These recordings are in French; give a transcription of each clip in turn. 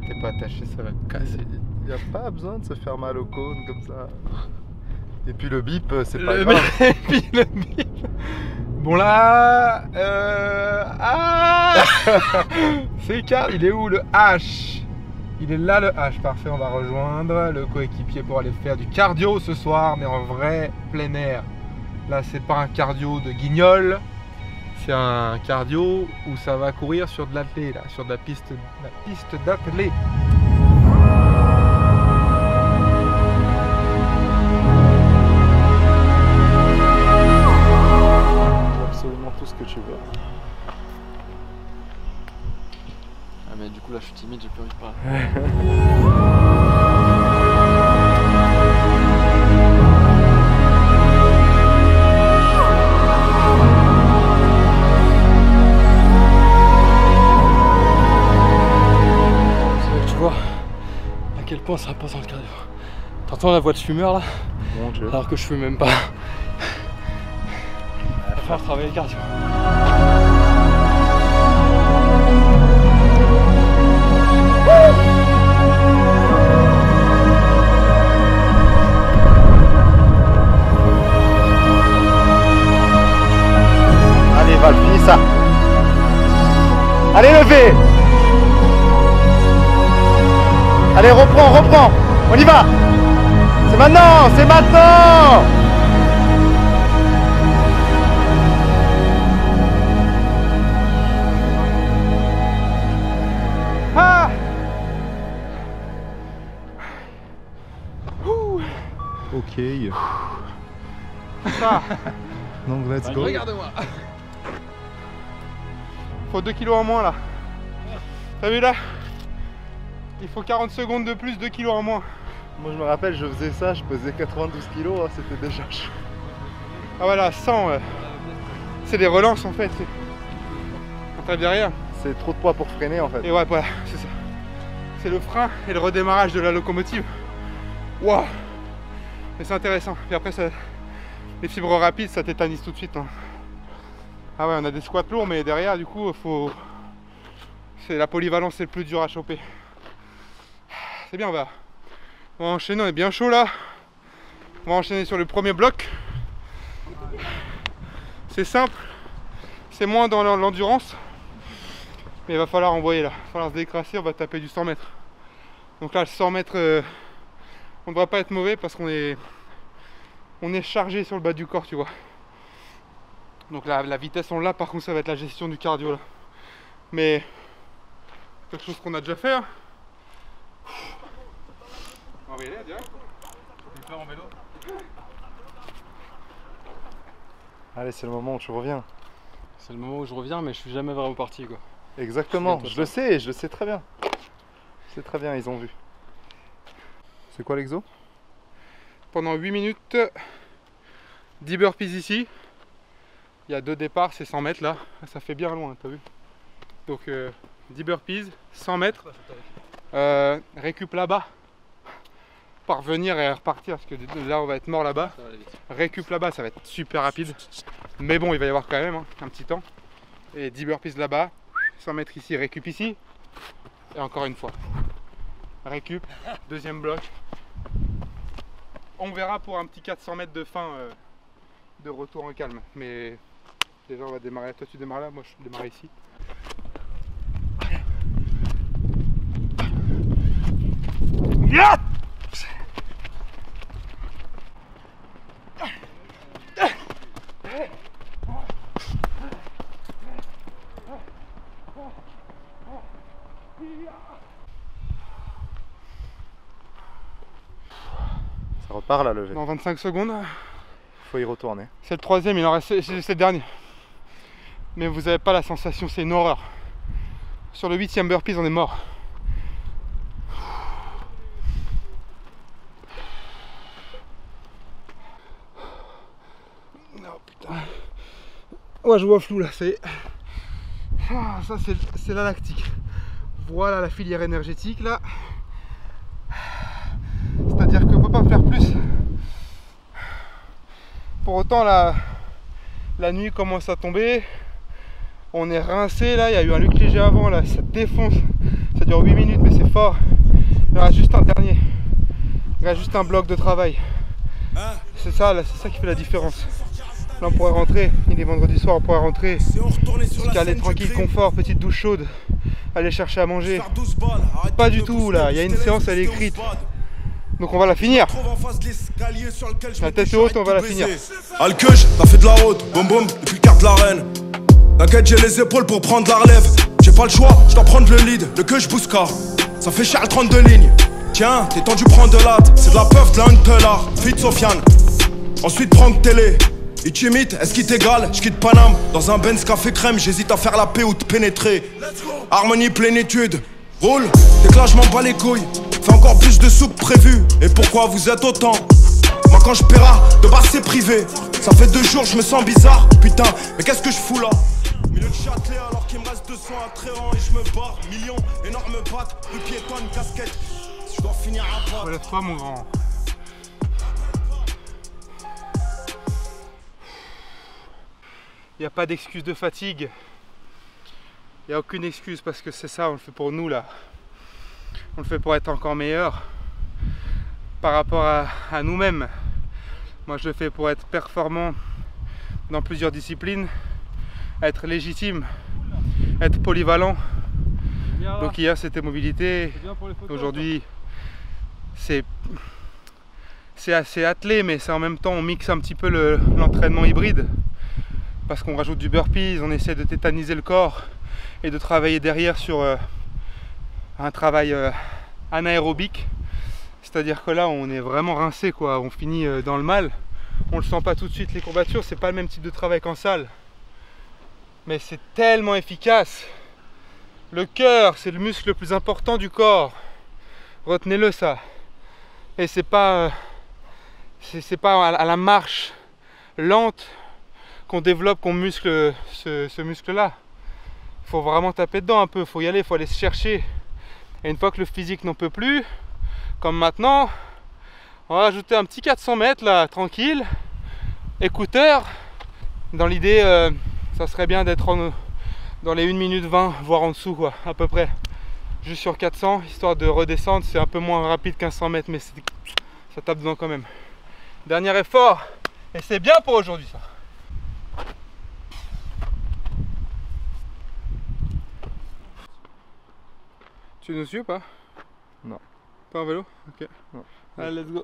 t'es pas attaché, ça va te casser. Il n'y a pas besoin de se faire mal au cône comme ça. Et puis le bip, c'est pas Le grave. Et puis le bip. Bon là, c'est car il est où le H? Il est là le H, parfait, on va rejoindre le coéquipier pour aller faire du cardio ce soir, mais en vrai plein air. Là c'est pas un cardio de guignol, c'est un cardio où ça va courir sur de l'athlé, là, sur de la piste d'athlé. Absolument tout ce que tu veux. Ah mais du coup là je suis timide, j'ai plus envie de parler. Tu vois à quel point ça passe dans le cardio. T'entends la voix de fumeur là? Mon Dieu. Alors que je fume même pas. Il va falloir travailler le cardio. Allez Val, finis ça. Allez levez. Allez reprends, on y va. C'est maintenant, c'est maintenant. Ah Ok. ça, Donc let's go. Regarde-moi. faut 2 kilos en moins là. T'as vu là? Il faut 40 secondes de plus, 2 kilos en moins. Moi je me rappelle, je faisais ça, je pesais 92 kilos, hein, c'était déjà chaud. Ah voilà, 100, c'est des relances en fait. On tape derrière. C'est trop de poids pour freiner en fait. Et ouais, voilà, c'est ça. C'est le frein et le redémarrage de la locomotive. Waouh! Mais c'est intéressant. Et après, ça, les fibres rapides, ça tétanise tout de suite. Hein. Ah ouais, on a des squats lourds, mais derrière, du coup, c'est la polyvalence, c'est le plus dur à choper. C'est bien, on va enchaîner, on est bien chaud là. On va enchaîner sur le premier bloc. C'est simple, c'est moins dans l'endurance. Mais il va falloir envoyer là, il va falloir se décrasser, on va taper du 100 mètres. Donc là, le 100 mètres, on ne devrait pas être mauvais parce qu'on est chargé sur le bas du corps, tu vois. Donc là, la vitesse on l'a, par contre ça va être la gestion du cardio là. Mais quelque chose qu'on a déjà fait. Hein. On va y aller direct. Tu peux faire en vélo. Allez, c'est le moment où tu reviens. C'est le moment où je reviens mais je suis jamais vraiment parti quoi. Exactement, je le sais très bien. C'est très bien, ils ont vu. C'est quoi l'exo? Pendant 8 minutes, 10 burpees ici. Il y a 2 départs, c'est 100 mètres là. Ça fait bien loin, t'as vu? Donc 10 burpees, 100 mètres. Récup là-bas. Parvenir et repartir parce que là on va être mort là-bas. Récup là-bas, ça va être super rapide. Mais bon, il va y avoir quand même hein, un petit temps. Et 10 burpees là-bas. 100 mètres ici, récup ici. Et encore une fois. Récup, deuxième bloc. On verra pour un petit 400 mètres de fin de retour en calme. Mais déjà on va démarrer. Toi tu démarres là, moi je démarre ici. Yeah! Ça repart la levée. Dans 25 secondes. Faut y retourner. C'est le troisième, il en reste, c'est le dernier. Mais vous n'avez pas la sensation, c'est une horreur. Sur le 8e burpees, on est mort. Oh putain. Ouais, je vois flou là, c'est. Ah, ça, c'est la lactique. Voilà la filière énergétique là. C'est-à-dire qu'on ne peut pas faire plus. Pour autant, la nuit commence à tomber. On est rincé là, il y a eu un luc léger avant là, ça défonce. Ça dure 8 minutes, mais c'est fort. Il reste juste un dernier. Il reste juste un bloc de travail. C'est ça, là, c'est ça qui fait la différence. Là, on pourrait rentrer. Il est vendredi soir, on pourrait rentrer. Se caler tranquille, confort, petite douche chaude. Aller chercher à manger. Pas du tout, là. Il y a une séance, elle est écrite. Donc on va la finir. La tête haute, on va la finir. Alqueuge, t'as fait de la haute, boum boum, depuis le quart de l'arène. T'inquiète, j'ai les épaules pour prendre la relève. J'ai pas le choix, je dois prendre le lead, le que je bousca. Ça fait cher 32 lignes. Tiens, t'es tendu, prends de latte. C'est de la puff, de la huntelar, fit Sofiane. Ensuite, prends que télé. Il t'imite, est-ce qu'il t'égale? Je quitte Paname, dans un Benz café crème, j'hésite à faire la paix ou te pénétrer. Harmonie, plénitude, roule, dès que là je m'en bats les couilles. Fais encore plus de soupe prévu. Et pourquoi vous êtes autant? Moi quand je paiera, de base c'est privé. Ça fait 2 jours, je me sens bizarre. Putain, mais qu'est-ce que je fous là? Milieu de Châtelet alors qu'il me reste 200 à Tréant. Et je me barre, millions, énorme patte, rue piétonne, casquette. Je dois finir à pas. Relève-toi mon grand. Il n'y a pas d'excuse de fatigue. Il n'y a aucune excuse parce que c'est ça, on le fait pour nous là. On le fait pour être encore meilleur par rapport à nous-mêmes. Moi je le fais pour être performant dans plusieurs disciplines, être légitime, être polyvalent. Donc hier c'était mobilité, aujourd'hui c'est assez attelé, mais c'est en même temps on mixe un petit peu l'entraînement hybride parce qu'on rajoute du burpees, on essaie de tétaniser le corps et de travailler derrière sur un travail anaérobique, c'est-à-dire que là on est vraiment rincé quoi, on finit dans le mal, on le sent pas tout de suite les courbatures, c'est pas le même type de travail qu'en salle, mais c'est tellement efficace. Le cœur c'est le muscle le plus important du corps, retenez-le ça, et c'est pas à la marche lente qu'on développe, qu'on muscle ce muscle là. Il faut vraiment taper dedans un peu, il faut y aller, il faut aller se chercher. Et une fois que le physique n'en peut plus, comme maintenant, on va rajouter un petit 400 mètres là, tranquille, écouteurs. Dans l'idée, ça serait bien d'être dans les 1 minute 20, voire en dessous quoi, à peu près. Juste sur 400, histoire de redescendre, c'est un peu moins rapide qu'un 100 mètres, mais ça tape dedans quand même. Dernier effort, et c'est bien pour aujourd'hui ça. Tu nous suis ou pas? Non. Pas en vélo? Ok. Non. Allez, let's go.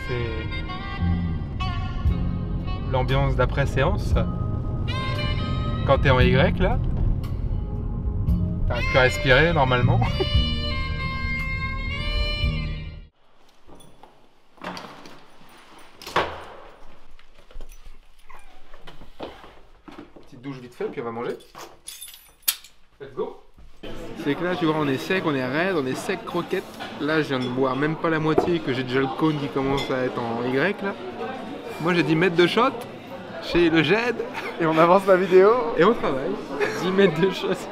C'est l'ambiance d'après séance. Quand t'es en Y là, t'arrives plus à respirer normalement. Douche vite fait, puis on va manger. Let's go. C'est que là, tu vois, on est sec, on est raide, on est sec croquette. Là, je viens de boire même pas la moitié, que j'ai déjà le cône qui commence à être en Y là. Moi, j'ai 10 mètres de shot chez le GED. Et on avance la vidéo. Et on travaille. 10 mètres de chasse.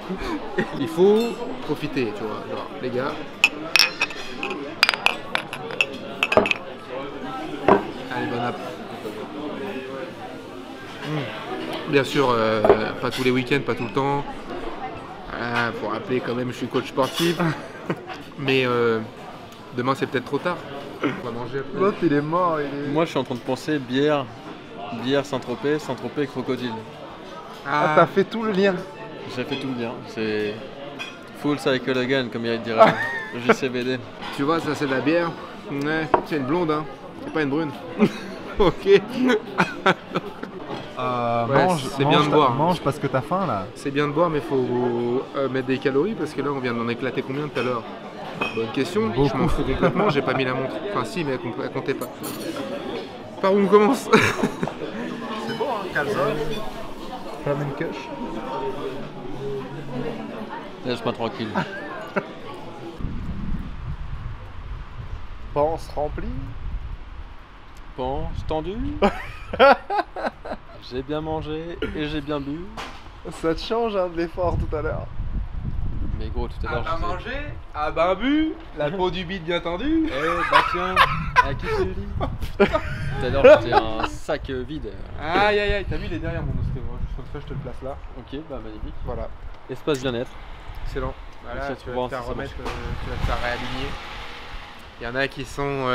Il faut profiter, tu vois. Genre, les gars. Allez, bon app. Bien sûr, pas tous les week-ends, pas tout le temps. Pour rappeler quand même, je suis coach sportif. Mais demain, c'est peut-être trop tard. On va manger après. L'autre, il est mort. Moi, je suis en train de penser bière Saint-Tropez, Saint-Tropez crocodile. Ah, t'as fait tout le lien. J'ai fait tout le lien. C'est full cycle again, comme il dirait. JCVD. Tu vois, ça c'est de la bière. Ouais, c'est une blonde, hein. C'est pas une brune. Ok. C'est bien de boire. Mange parce que t'as faim là. C'est bien de boire, mais il faut mettre des calories parce que là on vient d'en éclater combien tout à l'heure? Bonne question, je m'en fous complètement, j'ai pas mis la montre. Enfin si, mais elle comptait pas. Par où on commence? C'est bon, hein, calzone. Flamencush. Laisse-moi tranquille. Pense rempli. Pense tendu. J'ai bien mangé et j'ai bien bu. Ça te change hein, de l'effort tout à l'heure. Mais gros, tout à l'heure, Ah je bah disais... mangé, ah bah bu, la peau du bide bien tendue. Eh bah tiens, à qui je le dis? Tout à l'heure, j'étais un sac vide. Aïe aïe aïe, t'as vu il est derrière mon ostéo, juste comme ça je te le place là. Ok, bah magnifique. Voilà, Espace bien-être. excellent. Voilà, Ça, tu tu vas vois, te faire ça, ça remettre, tu vas te faire réaligner. Il y en a qui sont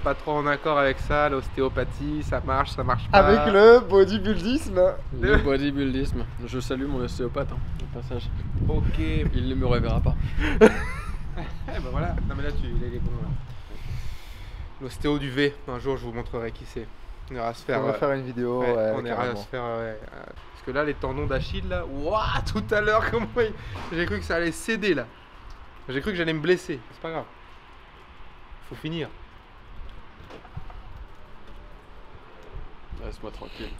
pas trop en accord avec ça, l'ostéopathie, ça marche pas. Avec le bodybuildisme. Le bodybuildisme. Je salue mon ostéopathe, hein, au passage. Ok. Il ne me reverra pas. Eh bah voilà, non mais là il est bon là. L'ostéo du V, un jour je vous montrerai qui c'est. On ira se faire. On va faire une vidéo. ouais, Ouais, on ira carrément. se faire. Parce que là les tendons d'Achille là, ouah, tout à l'heure comment j'ai cru que ça allait céder là. J'ai cru que j'allais me blesser, c'est pas grave. Faut finir. Laisse-moi tranquille.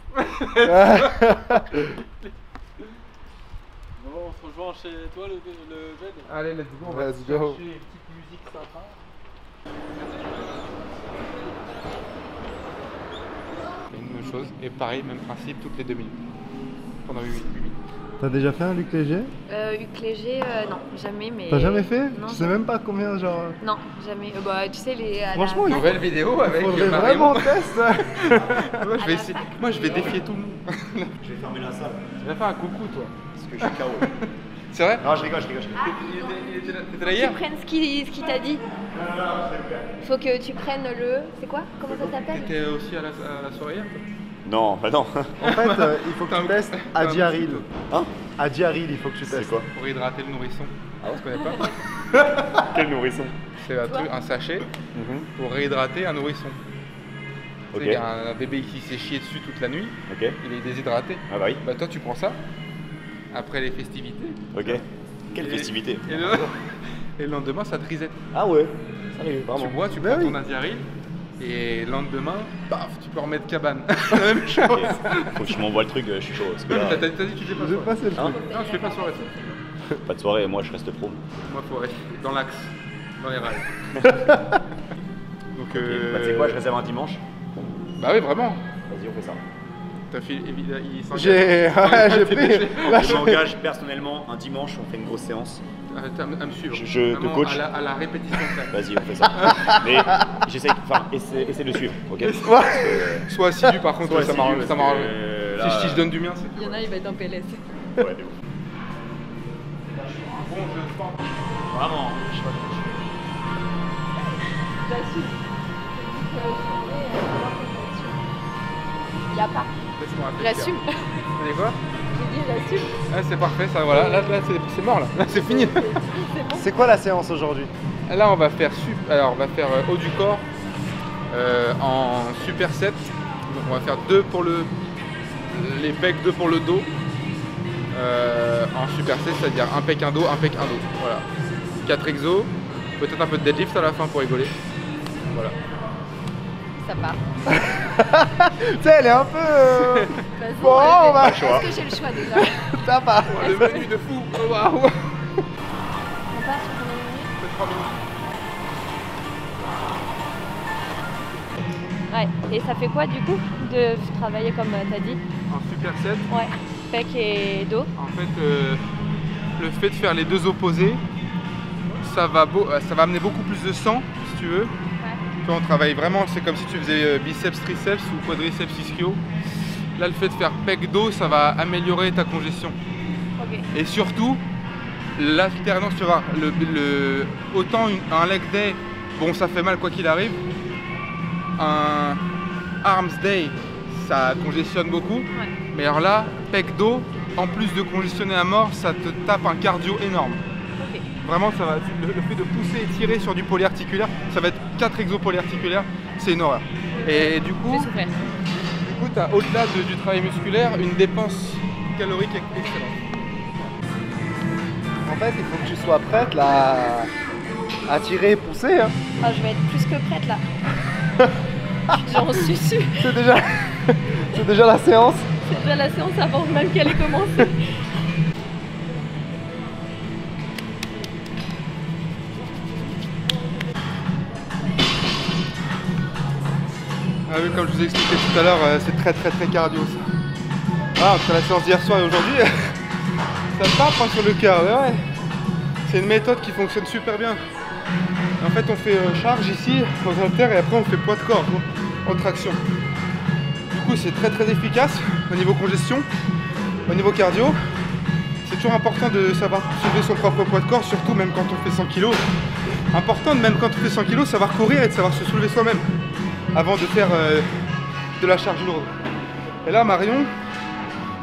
Bon, on se rejoint chez toi le Z. Allez, let's go, on va Let's se go. chercher une petite musique sympa. Même chose, et pareil, même principe, toutes les 2 minutes. Pendant 8 minutes. T'as déjà fait un Luc Léger? Huc Léger, non, jamais, mais... T'as jamais fait? Non, Tu sais même pas combien, genre. Non, jamais. Bah, tu sais, les... à la Franchement, fac- Nouvelle vidéo avec Faudrait Marion. vraiment tester. Moi, je vais la essayer. fac. Moi, je vais défier tout le monde. Je vais fermer la salle Tu vas faire un coucou, toi. parce que je suis KO. C'est vrai? Non, je rigole. T'étais là hier? Tu prennes ce qu'il t'a dit. Faut que tu prennes le... C'est quoi? Comment ça s'appelle? T'étais aussi à la soirée hier, toi? Non, bah non. En fait, il faut que tu testes t'as un Adiaril. petit Hein? Adiaril, il faut que tu C'est testes. quoi? Pour hydrater le nourrisson. Ah ouais? Tu connais pas? Quel nourrisson? C'est un sachet pour réhydrater un nourrisson. Tu Ok. sais, il y a un bébé qui s'est chié dessus toute la nuit, Ok. il est déshydraté. Ah bah oui. Bah toi tu prends ça, après les festivités, Ok. Quelle Et- festivité? et le lendemain ça te reset. Ah ouais. Sérieux, Tu vraiment. bois, tu Bah prends oui. ton Adiaril, et le lendemain, paf, tu peux remettre cabane. La même chose. Ok. Faut que tu m'envoies le truc, je suis chaud. Parce que T'as là, dit que tu fais pas J'ai soirée. passé le Hein? truc. Non, je fais pas soirée. toi. pas de soirée, moi je reste pro. Moi faut rester dans l'axe, dans les rails. Donc Bah tu sais quoi, je réserve un dimanche. Bah oui vraiment. Vas-y, on fait ça. T'as fait, il s'engage. J'ai pris. Là, Je m'engage personnellement un dimanche, on fait une grosse séance. À me suivre. Je te Vraiment, coach. à la répétition près. Vas-y, on fait ça. Mais j'essaie, enfin, essaie de suivre, ok? Sois assidu par contre, Sois ça m'arrange. assidu, Ça parce m'arrange. que, là, Si je donne du mien, c'est. Il y en a, il va être en PLS. Ouais, de ouf. Bon, je pense. Vraiment. J'assume. Il y a pas. Laisse-moi réfléchir. J'assume. Vous savez quoi? J'ai dit j'assume. Ah, c'est parfait, ça voilà. Là c'est mort là. Là, c'est fini. C'est bon. C'est quoi la séance aujourd'hui? Là, on va faire alors, on va faire haut du corps en superset. Donc, on va faire 2 pour les pecs, 2 pour le dos. En superset, c'est-à-dire un pec, un dos, un pec, un dos. Voilà. 4 exos. Peut-être un peu de deadlift à la fin pour rigoler. Voilà. Ça part. Tu sais, elle est un peu. Vas-y, Bon, on va. Est-ce que j'ai le choix déjà? Ça part. Oh, le menu de fou. Oh, waouh. On part sur combien de minutes? 3 minutes. Ouais. Et ça fait quoi du coup de travailler comme t'as dit? En superset. Ouais. Pec et dos. En fait, le fait de faire les deux opposés, ça va amener beaucoup plus de sang, si tu veux. Toi, on travaille vraiment, c'est comme si tu faisais biceps, triceps ou quadriceps, ischio. Là, le fait de faire pec dos, ça va améliorer ta congestion. Ok. Et surtout, l'alternance, tu vois, autant un leg day, bon, ça fait mal quoi qu'il arrive. Un arms day, ça congestionne beaucoup. Ouais. Mais alors là, pec dos, en plus de congestionner à mort, ça te tape un cardio énorme. Ok. Vraiment, ça va, le fait de pousser et tirer sur du polyarticulaire, ça va être 4 exos polyarticulaires, c'est une horreur. Et du Je coup, vais souffrir. tu as au-delà du travail musculaire, une dépense calorique excellente. En fait, il faut que tu sois prête là à tirer et pousser. Hein. Ah, je vais être plus que prête là. J'en suis sûre. C'est déjà... c'est déjà la séance. C'est déjà la séance avant même qu'elle ait commencé. Ah oui, comme je vous ai expliqué tout à l'heure, c'est très cardio ça. Ah, entre la séance d'hier soir et aujourd'hui, ça tape hein, sur le cœur, ouais. C'est une méthode qui fonctionne super bien. En fait, on fait charge ici, aux haltères, et après on fait poids de corps en traction. Du coup, c'est très très efficace au niveau congestion, au niveau cardio. C'est toujours important de savoir soulever son propre poids de corps, surtout même quand on fait 100 kg. Important, même quand on fait 100 kg, savoir courir et de savoir se soulever soi-même avant de faire de la charge lourde. Et là, Marion,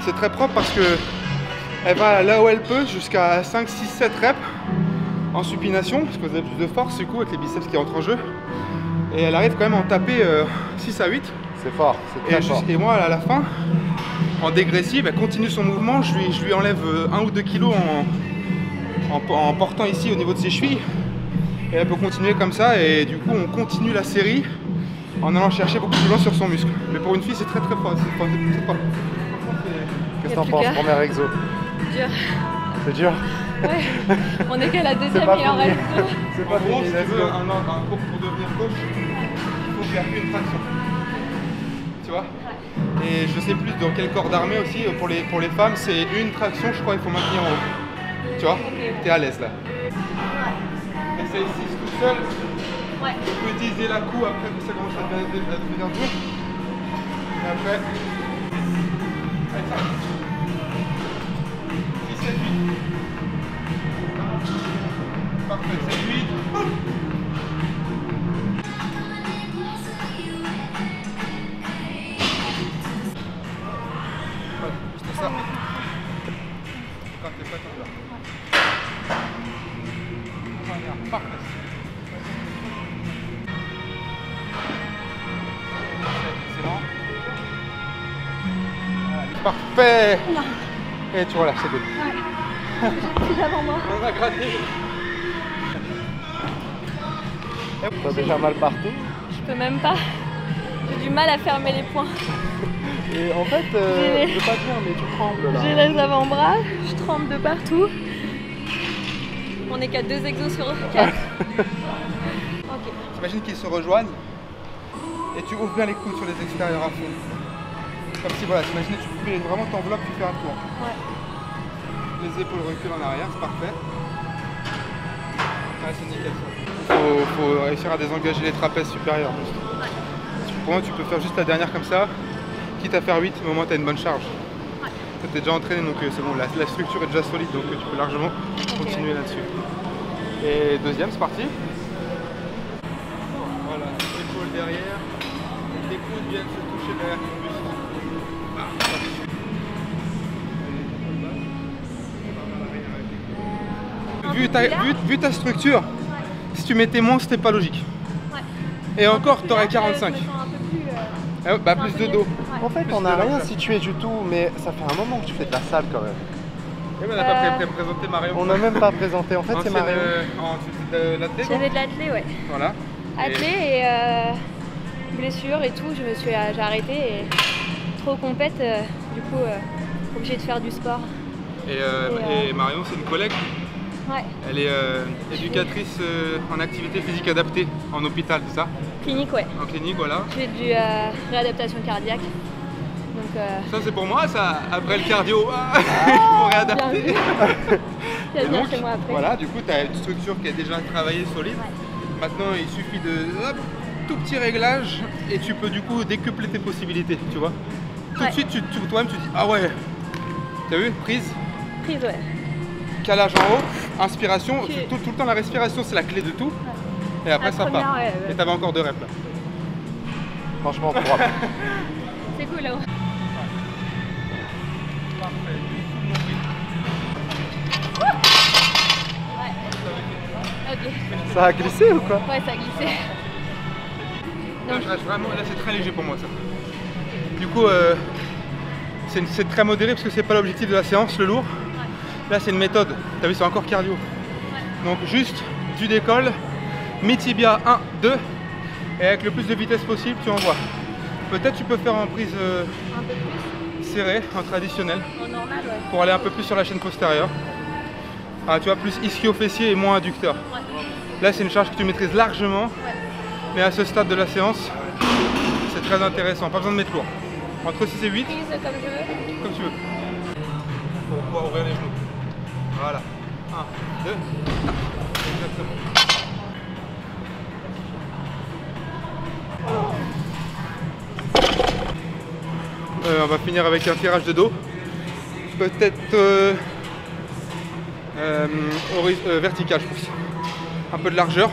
c'est très propre parce que elle va là où elle peut jusqu'à 5, 6, 7 reps en supination, parce que vous avez plus de force du coup avec les biceps qui entrent en jeu. Et elle arrive quand même à en taper 6 à 8. C'est fort, c'est très fort. Et moi à la fin, en dégressive, elle continue son mouvement, je lui enlève 1 ou 2 kilos en portant ici au niveau de ses chevilles. Et elle peut continuer comme ça et du coup on continue la série en allant chercher beaucoup plus loin sur son muscle. Mais pour une fille c'est très très fort. Qu'est-ce que t'en penses, premier exo? Dur. C'est dur? Ouais. On est qu'à la deuxième, il en reste deux. C'est En pas gros, fini, si let's tu veux go. un cours pour devenir coach, il faut faire une traction. Tu vois? Et je sais plus dans quel corps d'armée aussi, pour les femmes, c'est une traction, je crois, il faut maintenir en haut. Tu vois? T'es à l'aise là. Essaye 6 tout seul. Ouais. Tu peux utiliser la cou après que ça commence à devenir dur. Et après. Allez, ça. 6, 7, 8. Parfait, 7, 8. Voilà, juste ça. Quand t'es pas comme là. Voilà, parfait. Excellent. Parfait. Et tu relâches, c'est good. Plus avant moi. On va gratter. T'as déjà mal partout. Je peux même pas. J'ai du mal à fermer les poings. Et en fait, je veux pas dire, mais tu trembles là. J'ai les avant-bras, je tremble de partout. On est qu'à 2 exos sur 4. Ok. T'imagines qu'ils se rejoignent et tu ouvres bien les coudes sur les extérieurs à fond. Comme si voilà, t'imagines tu pouvais vraiment t'enveloppes, tu fais un tour. Ouais. Les épaules reculent en arrière, c'est parfait. Ouais, c'est nickel ça. Faut réussir à désengager les trapèzes supérieurs. Juste. Pour moi, tu peux faire juste la dernière comme ça, quitte à faire 8, mais au moins tu as une bonne charge. Tu es déjà entraîné, donc c'est bon, la structure est déjà solide, donc tu peux largement continuer là-dessus. Et deuxième, c'est parti. Voilà, épaule derrière, les coudes viennent se toucher derrière ton buste. Vu ta structure, si tu mettais moins, c'était pas logique. Ouais. Et encore, tu aurais 45. Je me sens un peu plus, Bah, plus de dos. Ouais. En fait, Plus on de n'a rien largeur. situé du tout, mais ça fait un moment que tu fais de la salle quand même. Et on n'a pas présenté Marion. On n'a même pas présenté. En fait, c'est Ancienne, Marion. de l'athlète. J'avais de l'athlé, ouais. Voilà. Athlé et blessure et tout, j'ai arrêté et trop compète, du coup obligé de faire du sport. Et Marion, c'est une collègue. Ouais, Elle est éducatrice en activité physique adaptée en hôpital, c'est ça? clinique, ouais. En clinique, voilà. Je fais du réadaptation cardiaque. Donc Ça, c'est pour moi, ça. Après le cardio, il faut réadapter. bien vu. Tu vas Et venir donc, chez moi après. voilà, du coup, tu as une structure qui est déjà travaillée, solide. Ouais. Maintenant, il suffit de tout petit réglage et tu peux du coup décupler tes possibilités, tu vois. Tout Ouais. de suite, toi-même, tu dis ah ouais. T'as vu? Prise, Prise, ouais. calage en haut, inspiration. Tu- Tout le temps, la respiration, c'est la clé de tout. Et après, La ça première, part. ouais. Et t'avais encore 2 reps là. Franchement, propre. C'est cool, là. Parfait. Ouais. Ok. Ça a glissé ou quoi? Ouais, ça a glissé. Là, vraiment, là, c'est très léger pour moi ça. Du coup, c'est très modéré parce que c'est pas l'objectif de la séance, le lourd. Là, c'est une méthode. T'as vu, c'est encore cardio. Donc, juste, tu décolles, mi-tibia 1, 2, et avec le plus de vitesse possible, tu envoies. Peut-être tu peux faire en prise Un peu plus. serrée, en traditionnel, En normal, ouais. pour aller un peu plus sur la chaîne postérieure. Ah, tu vois, plus ischio-fessier et moins adducteur. Ouais. Là, c'est une charge que tu maîtrises largement, mais à ce stade de la séance, c'est très intéressant. Pas besoin de mettre lourd. Entre 6 et 8, Prise comme je veux. comme tu veux. Pour pouvoir ouvrir les genoux. Voilà. 2. Exactement. On va finir avec un tirage de dos. Peut-être vertical, je pense. Un peu de largeur.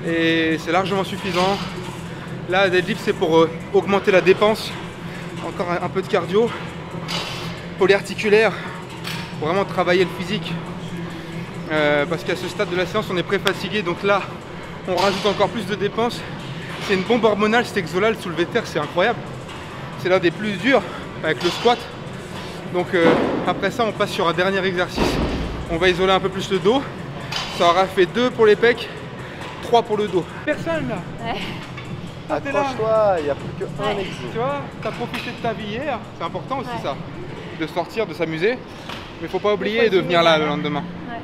Et c'est largement suffisant. Là, deadlift, c'est pour augmenter la dépense. Encore un peu de cardio. Polyarticulaire. Pour vraiment travailler le physique. Parce qu'à ce stade de la séance, on est pré-fatigué. Donc là, on rajoute encore plus de dépenses. C'est une bombe hormonale, cet exo-là, le soulevé de terre, c'est incroyable. C'est l'un des plus durs avec le squat. Donc après ça, on passe sur un dernier exercice. On va isoler un peu plus le dos. Ça aura fait 2 pour les pecs, 3 pour le dos. Personne là. Ouais. Accroche-toi, il n'y a plus que un exo. Tu vois, tu as profité de ta vie hier. C'est important aussi ça. De sortir, de s'amuser. Mais faut pas oublier de venir là le lendemain. Ouais.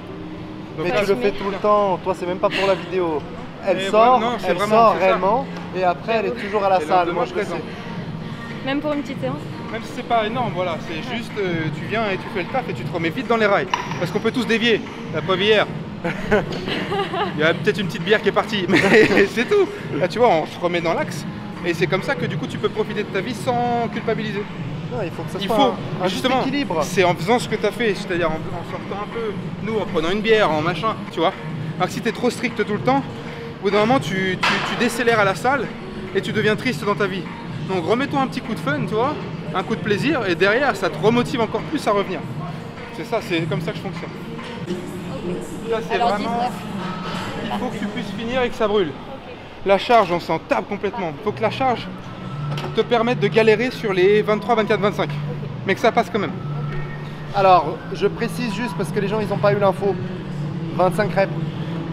Donc, Mais là, tu le fais tout le temps, toi c'est même pas pour la vidéo. Elle Mais sort, non, c'est elle vraiment, sort c'est ça. réellement et après elle est toujours à la Et salle. le Moi je le présent. sais. Même pour une petite séance. Même si c'est pas énorme, voilà, c'est juste tu viens et tu fais le taf et tu te remets vite dans les rails. Parce qu'on peut tous dévier, la preuve hier. Il y a peut-être une petite bière qui est partie, mais c'est tout. Là tu vois, on se remet dans l'axe. Et c'est comme ça que du coup tu peux profiter de ta vie sans culpabiliser. Non, il faut que ça Il soit faut, un juste justement, équilibre. c'est en faisant ce que tu as fait, c'est-à-dire en sortant un peu, nous en prenant une bière, en machin, tu vois. Alors que si tu es trop strict tout le temps, au bout d'un moment tu décélères à la salle et tu deviens triste dans ta vie. Donc remets-toi un petit coup de fun, tu vois, un coup de plaisir et derrière ça te remotive encore plus à revenir. C'est ça, c'est comme ça que je fonctionne. Là c'est Alors, vraiment, 19. il faut que tu puisses finir et que ça brûle. La charge, on s'en tape complètement. Il faut que la charge te permette de galérer sur les 23, 24, 25. Mais que ça passe quand même. Alors, je précise juste parce que les gens ils n'ont pas eu l'info. 25 reps.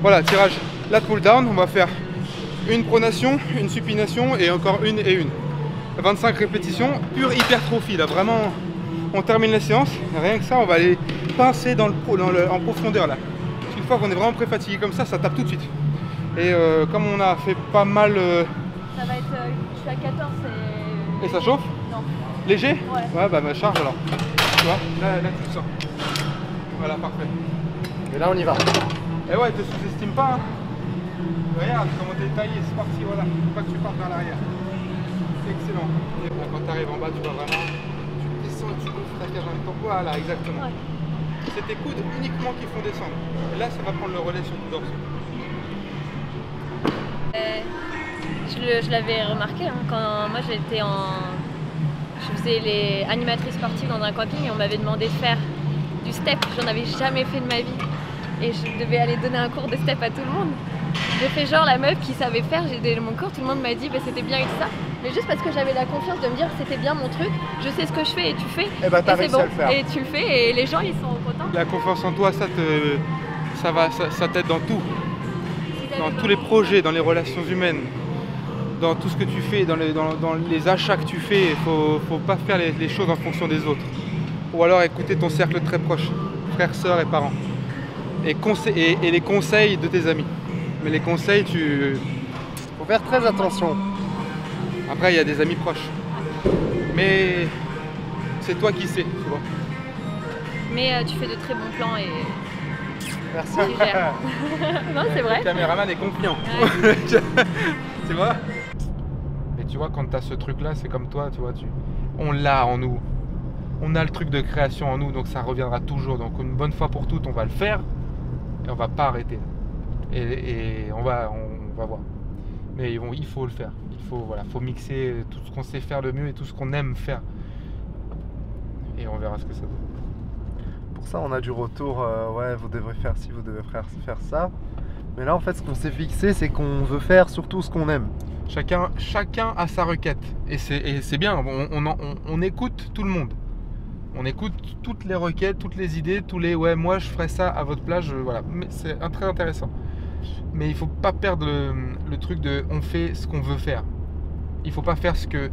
Voilà, tirage lat pull down, on va faire une pronation, une supination et encore une et une. 25 répétitions, pure hypertrophie là, vraiment. On termine la séance, rien que ça, on va aller pincer en profondeur là. Une fois qu'on est vraiment pré-fatigué comme ça, ça tape tout de suite. Et comme on a fait pas mal... Ça va être. Je suis à 14 Et ça chauffe? Non. Léger? Ouais. Bah charge alors. Tu vois, là tu le sens. Voilà, parfait. Et là on y va. Et ouais, te sous-estime pas. Hein. Regarde comment t'es taillé, c'est parti, voilà. Faut pas que tu partes vers l'arrière. C'est excellent. Et là, quand tu arrives en bas, tu vois vraiment, tu descends et tu gonfles ta cage en même temps. Voilà, exactement. Ouais. C'est tes coudes uniquement qui font descendre. Et là, ça va prendre le relais sur ton dorsal. Je l'avais remarqué hein, quand moi j'étais je faisais les animatrices sportives dans un camping et on m'avait demandé de faire du step. J'en avais jamais fait de ma vie et je devais aller donner un cours de step à tout le monde. J'ai fait genre la meuf qui savait faire, j'ai donné mon cours, tout le monde m'a dit bah, c'était bien et tout ça. Mais juste parce que j'avais la confiance de me dire c'était bien mon truc, je sais ce que je fais et tu fais. Et bah t'as c'est réussi bon. à le faire. Et tu le fais et les gens ils sont contents. La confiance en toi, ça t'aide dans tout. Dans tous les projets, dans les relations humaines, dans tout ce que tu fais, dans les achats que tu fais, il faut pas faire les choses en fonction des autres. Ou alors écouter ton cercle très proche, frères, sœurs et parents. Et les conseils de tes amis. Mais les conseils, Faut faire très attention. après il y a des amis proches. Mais c'est toi qui sais, tu vois. Mais tu fais de très bons plans et Merci. tu gères. Non c'est vrai. Le caméraman est confiant. Ouais. Tu vois? Mais tu vois, quand tu as ce truc-là, c'est comme toi, tu vois, on l'a en nous. On a le truc de création en nous, donc ça reviendra toujours. Donc une bonne fois pour toutes, on va le faire et on va pas arrêter. Et on va voir. Mais il faut le faire. Faut mixer tout ce qu'on sait faire le mieux et tout ce qu'on aime faire. Et on verra ce que ça donne. Pour ça on a du retour, ouais vous devrez faire ci, vous devez faire ça. Mais là en fait ce qu'on s'est fixé c'est qu'on veut faire surtout ce qu'on aime. Chacun a sa requête. Et c'est bien, on écoute tout le monde. On écoute toutes les requêtes, toutes les idées, ouais moi je ferais ça à votre place, voilà. Mais c'est très intéressant. Mais il faut pas perdre le truc de on fait ce qu'on veut faire. Il faut pas faire ce que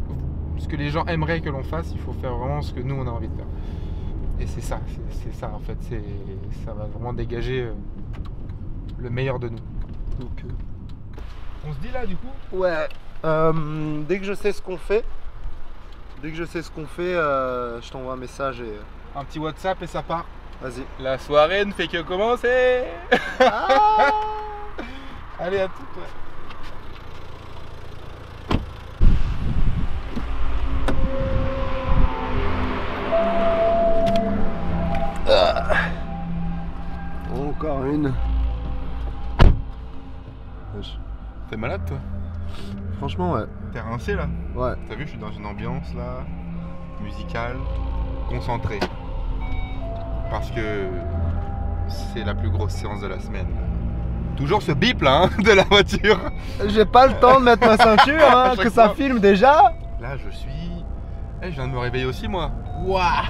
les gens aimeraient que l'on fasse, il faut faire vraiment ce que nous on a envie de faire. Et c'est ça en fait, ça va vraiment dégager le meilleur de nous. Donc, on se dit là du coup? ouais. Dès que je sais ce qu'on fait, je t'envoie un message et un petit WhatsApp et ça part. Vas-y. La soirée ne fait que commencer. Ah Allez, à tout. Ouais. Encore une. Wesh. T'es malade toi? Franchement, ouais. T'es rincé là? Ouais. T'as vu, je suis dans une ambiance là, musicale, concentrée. Parce que c'est la plus grosse séance de la semaine. Toujours ce bip là hein, de la voiture. J'ai pas le temps de mettre ma ceinture, hein, À chaque que ça fois. filme déjà. Là, je suis. Eh, je viens de me réveiller aussi moi. Waouh!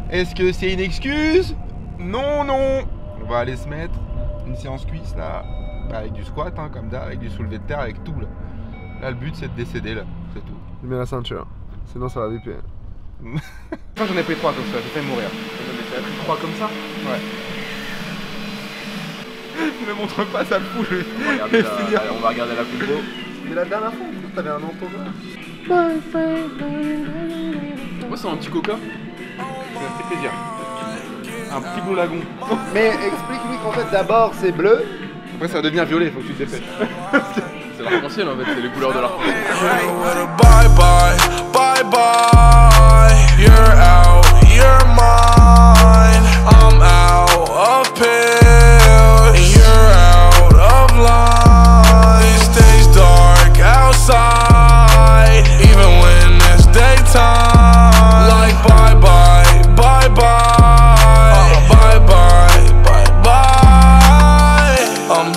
Est-ce que c'est une excuse? Non, non! On va aller se mettre une séance cuisse là, avec du squat hein, comme d'hab, avec du soulevé de terre, avec tout là. Là, le but c'est de décéder là, c'est tout. Je mets la ceinture, sinon ça va viper. Moi j'en ai pris 3 comme ça, j'ai failli mourir. T'as pris 3 comme ça? Ouais. Ne me montre pas, ça me fout. On va regarder la photo. Mais la dernière fois, t'avais un entonnoir. Moi, c'est un petit coca. Ça fait plaisir. Un petit Blue Lagoon. Mais explique-lui qu'en fait, d'abord c'est bleu. Après ça devient violet, faut que tu te dépêches. C'est l'arc-en-ciel en fait, c'est les couleurs de l'arc-en-ciel. Bye bye, bye bye. You're out, you're mine. I'm out of pills, and you're out of line. It stays dark outside, even when it's daytime. Like bye bye, bye bye, bye bye, bye bye.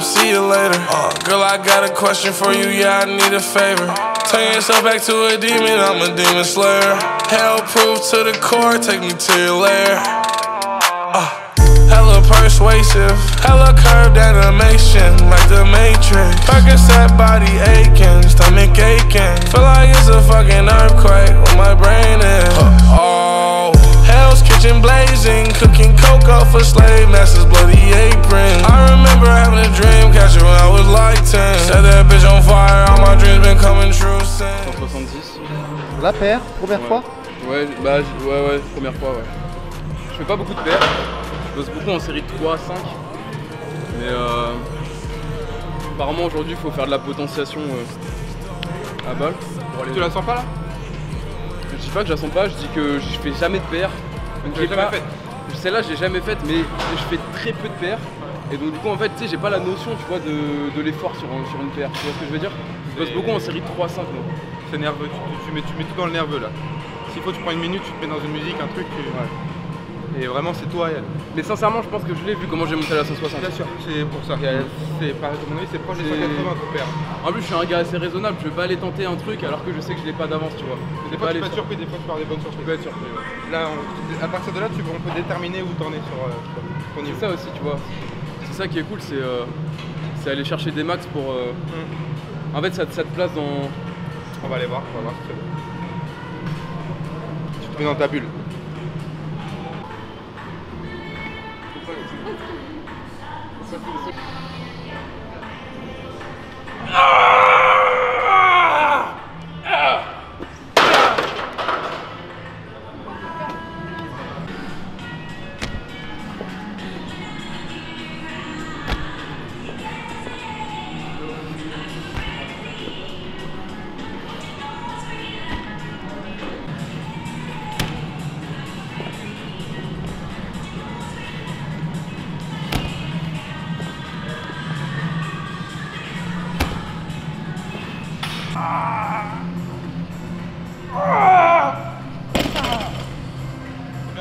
See you later. Girl, I got a question for you, yeah, I need a favor. Turn yourself back to a demon, I'm a demon slayer. Hell proof to the core, take me to your lair. Hella persuasive, hella curved animation, like the Matrix. Percocet body aching, stomach aching. Feel like it's a fucking earthquake where my brain is. Oh, Hell's Kitchen blazing, cooking cocoa for slave masters, bloody apron. I remember having a dream catcher when I was like 10. Set that bitch on fire, all my dreams been coming true since. 170. La paire, première fois. Ouais, bah ouais, première fois, ouais. Je fais pas beaucoup de paires. Je bosse beaucoup en série 3, 5. Mais apparemment aujourd'hui il faut faire de la potentiation à balle. Tu la sens pas là? Je dis pas que je la sens pas, je dis que je fais jamais de paires. Tu l'as jamais faite? Celle-là je l'ai jamais faite, mais je fais très peu de paires. Et donc du coup en fait tu sais j'ai pas la notion tu vois de l'effort sur une paire. Tu vois ce que je veux dire? Je bosse beaucoup en série 3, 5 moi. C'est nerveux, tu mets tout dans le nerveux là. S'il faut tu prends une minute, tu te mets dans une musique, un truc, Ouais. et vraiment c'est toi et elle. Mais sincèrement je pense que je l'ai vu comment j'ai monté à la 160. Bien sûr, c'est pour ça. C'est pareil, à mon avis, c'est proche des 180 ton père. En plus je suis un gars assez raisonnable, je vais pas aller tenter un truc alors que je sais que je l'ai pas d'avance tu vois. Des fois tu peux être surpris, des fois tu pars des bonnes surprises. Tu peux être surpris. Ouais. Là, à partir de là, on peut déterminer où t'en es sur ton niveau. C'est ça aussi tu vois. C'est ça qui est cool, c'est aller chercher des max pour... En fait ça te place dans... On va aller voir, si c'est bon. Tu te mets dans ta bulle.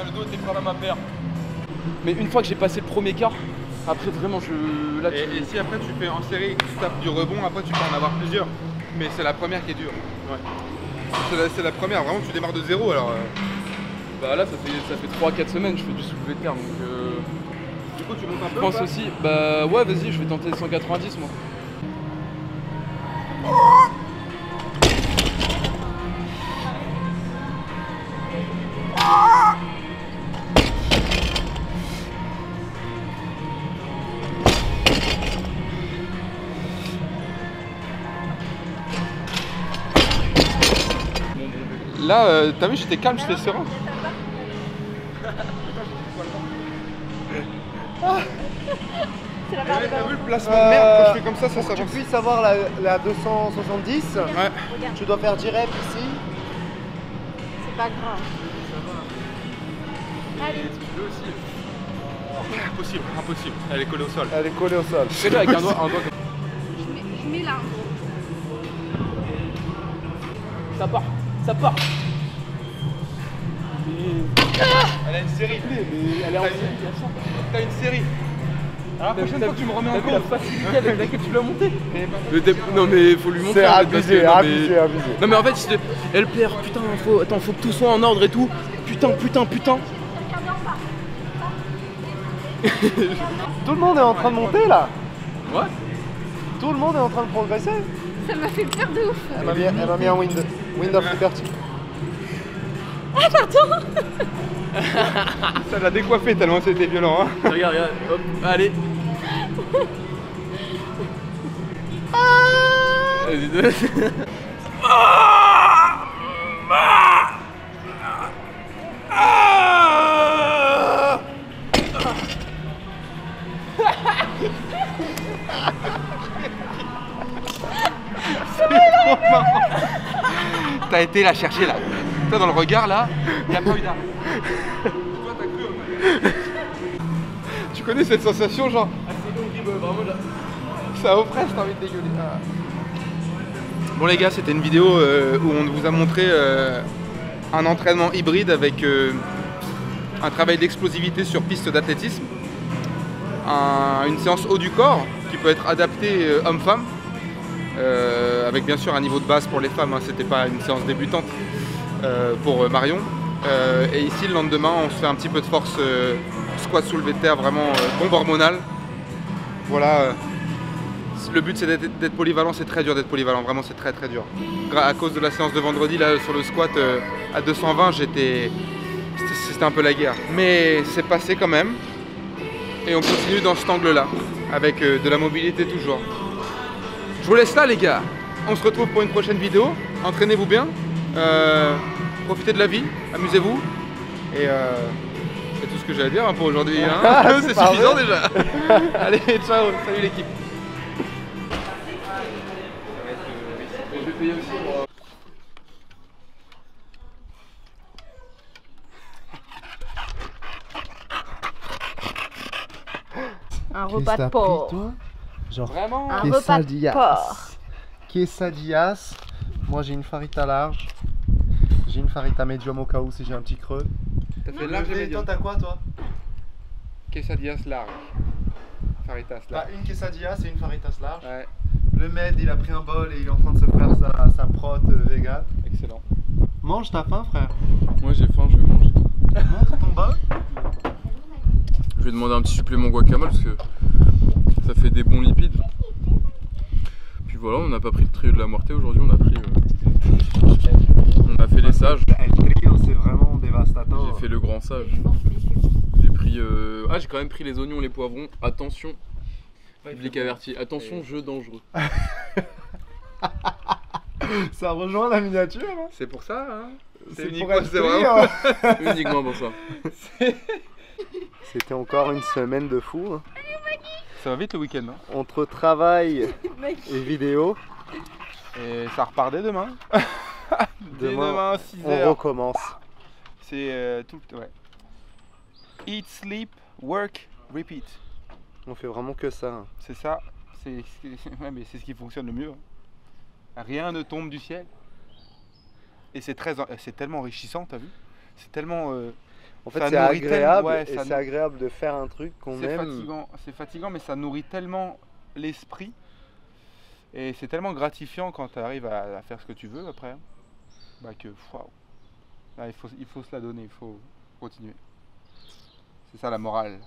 Le dos était pas ma paire. Mais une fois que j'ai passé le premier quart, après vraiment là, Et si après tu fais en série, tu tapes du rebond, après tu peux en avoir plusieurs. Mais c'est la première qui est dure. Ouais. C'est la première, vraiment tu démarres de zéro alors. Bah là ça fait 3-4 semaines que je fais du soulevé de terre donc Du coup tu montes un peu. je pense ou pas aussi, bah ouais vas-y je vais tenter 190 moi. Là, t'as vu, j'étais calme, j'étais serein. C'est la barre de T'as ballon. vu le placement de merde quand je fais comme ça, Pour que tu s'avance. puisses avoir la 270, Ouais. Regarde, tu dois faire 10 reps ici. c'est pas grave. Allez, Impossible, impossible. Elle est collée au sol. Elle est collée au sol. Fais-le avec un doigt comme je mets là. ça part. Ça part. Elle a une série. Elle est en T'as une série. Alors la prochaine fois que tu me remets en T'as vu la compte. facilité avec laquelle tu l'as monté? Non mais faut lui montrer. C'est en fait, parce que- abusé, non, mais- abusé, abusé. Non mais en fait, elle perd, putain, faut que tout soit en ordre et tout. Putain. Tout le monde est en train de monter là. Ouais. Tout le monde est en train de progresser. Ça m'a fait peur de ouf. Elle m'a mis un wind of liberty. Ça l'a décoiffé tellement c'était violent. Hein. Regarde, hop, allez. Vas-y. T'as été la chercher là. Toi dans le regard là, y'a pas eu d'arrêt. Toi t'as cru en fait. Tu connais cette sensation genre ça oppresse, t'as envie de dégueuler. Ah. Bon les gars, c'était une vidéo où on vous a montré un entraînement hybride avec un travail d'explosivité sur piste d'athlétisme, une séance haut du corps qui peut être adaptée homme-femme, avec bien sûr un niveau de base pour les femmes, hein, c'était pas une séance débutante pour Marion. Et ici le lendemain on se fait un petit peu de force squat soulevé de terre, vraiment bombe hormonale. Voilà. Le but c'est d'être polyvalent, c'est très dur d'être polyvalent, vraiment c'est très dur. À cause de la séance de vendredi là sur le squat à 220, c'était un peu la guerre. Mais c'est passé quand même. Et on continue dans cet angle là, avec de la mobilité toujours. Je vous laisse là les gars. On se retrouve pour une prochaine vidéo. Entraînez-vous bien. Profitez de la vie, amusez-vous. Et c'est tout ce que j'ai à dire hein, pour aujourd'hui. Hein. C'est suffisant déjà. Allez, ciao, salut l'équipe. Je vais payer aussi pour... Un repas de porc. Genre, Vraiment Un repas de porc. quesadillas. Moi j'ai une farita large. J'ai une farita medium au cas où si j'ai un petit creux. T'as fait large et Toi médium. t'as quoi toi? Quesadillas large. Faritas T'as large. une quesadillas et une faritas large. Ouais, Le med il a pris un bol et il est en train de se faire sa prot vegan. excellent. Mange, t'as faim frère? Moi j'ai faim, je vais manger. Montre ton bol. Je vais demander un petit supplément guacamole parce que ça fait des bons lipides. Puis voilà, on n'a pas pris le trio de la Muerte aujourd'hui, on a pris... on a fait les sages. El trio c'est vraiment dévastateur. J'ai fait le grand sage. J'ai pris... Ah, j'ai quand même pris les oignons, les poivrons. Attention, public averti. Attention, jeu dangereux. Ça rejoint la miniature hein. C'est pour ça, hein. C'est uniquement- pour El c'est trio. vraiment- Uniquement pour ça. C'était encore une semaine de fou. Hein. Ça va vite le week-end, hein. Entre travail Mec. et vidéo, Et ça repart dès demain. Dès demain, 6 on h. recommence. C'est tout le... Ouais. Eat, sleep, work, repeat. On fait vraiment que ça. Hein. C'est ça. Ouais, mais c'est ce qui fonctionne le mieux. Hein. Rien ne tombe du ciel. Et c'est tellement enrichissant, t'as vu? C'est tellement... En fait, ça c'est nourrit agréable, ouais, et ça c'est agréable de faire un truc qu'on aime. C'est fatigant, mais ça nourrit tellement l'esprit. Et c'est tellement gratifiant quand tu arrives à faire ce que tu veux après. Bah que, waouh. Là, il faut se la donner, il faut continuer. C'est ça la morale.